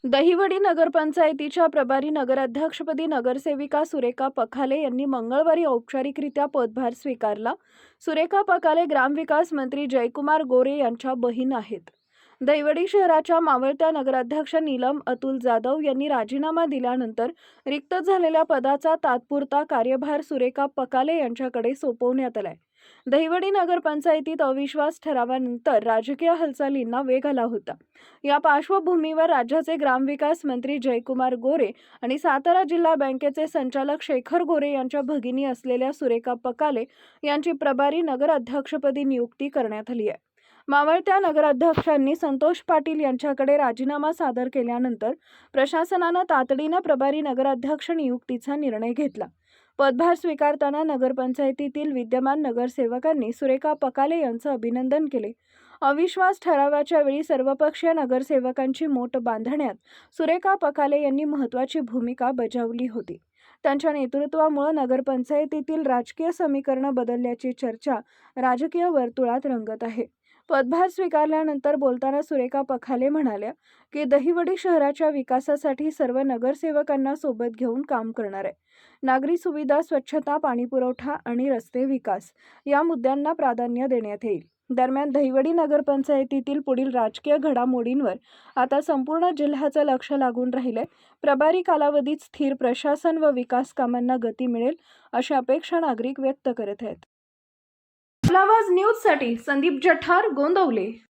दहिवडी नगरपंचायतीच्या प्रभारी नगराध्यक्षपदी नगरसेविका सुरेखा पखाले यांनी मंगळवारी औपचारिकरित्या पदभार स्वीकारला. सुरेखा पखाले ग्रामविकास मंत्री जयकुमार गोरे यांच्या बहीण आहेत. दहिवडी शहराच्या मावळत्या नगराध्यक्ष नीलम अतुल जाधव यांनी राजीनामा दिल्यानंतर रिक्त झालेल्या पदाचा तात्पुरता कार्यभार सुरेखा पखाले यांच्याकडे सोपवण्यात आलाय. दहिवडी नगरपंचायतीत अविश्वास ठरावानंतर राजकीय हालचालींना वेग आला होता. या पार्श्वभूमीवर राज्याचे ग्रामविकास मंत्री जयकुमार गोरे आणि सातारा जिल्हा बँकेचे संचालक शेखर गोरे यांच्या भगिनी असलेल्या सुरेखा पखाले यांची प्रभारी नगराध्यक्षपदी नियुक्ती करण्यात आली आहे. मावळत्या नगराध्यक्षांनी संतोष पाटील यांच्याकडे राजीनामा सादर केल्यानंतर प्रशासनानं तातडीनं प्रभारी नगराध्यक्ष नियुक्तीचा निर्णय घेतला. पदभार स्वीकारताना नगरपंचायतीतील विद्यमान नगरसेवकांनी सुरेखा पखाले यांचं अभिनंदन केले. अविश्वास ठरावाच्या वेळी सर्वपक्षीय नगरसेवकांची मोट बांधण्यात सुरेखा पखाले यांनी महत्त्वाची भूमिका बजावली होती. त्यांच्या नेतृत्वामुळे नगरपंचायतीतील राजकीय समीकरण बदलल्याची चर्चा राजकीय वर्तुळात रंगत आहे. पदभार स्वीकारल्यानंतर बोलताना सुरेखा पखाले म्हणाल्या की दहिवडी शहराच्या विकासासाठी सर्व नगरसेवकांना सोबत घेऊन काम करणार आहे. नागरी सुविधा, स्वच्छता, पाणीपुरवठा आणि रस्ते विकास या मुद्द्यांना प्राधान्य देण्यात येईल. दरम्यान दहिवडी नगरपंचायतीतील पुढील राजकीय घडामोडींवर आता संपूर्ण जिल्ह्याचं लक्ष लागून राहिलंय. प्रभारी कालावधीत स्थिर प्रशासन व विकास कामांना गती मिळेल अशी अपेक्षा नागरिक व्यक्त करत आहेत. आवाज न्यूजसाठी संदीप जठार, गोंदवले.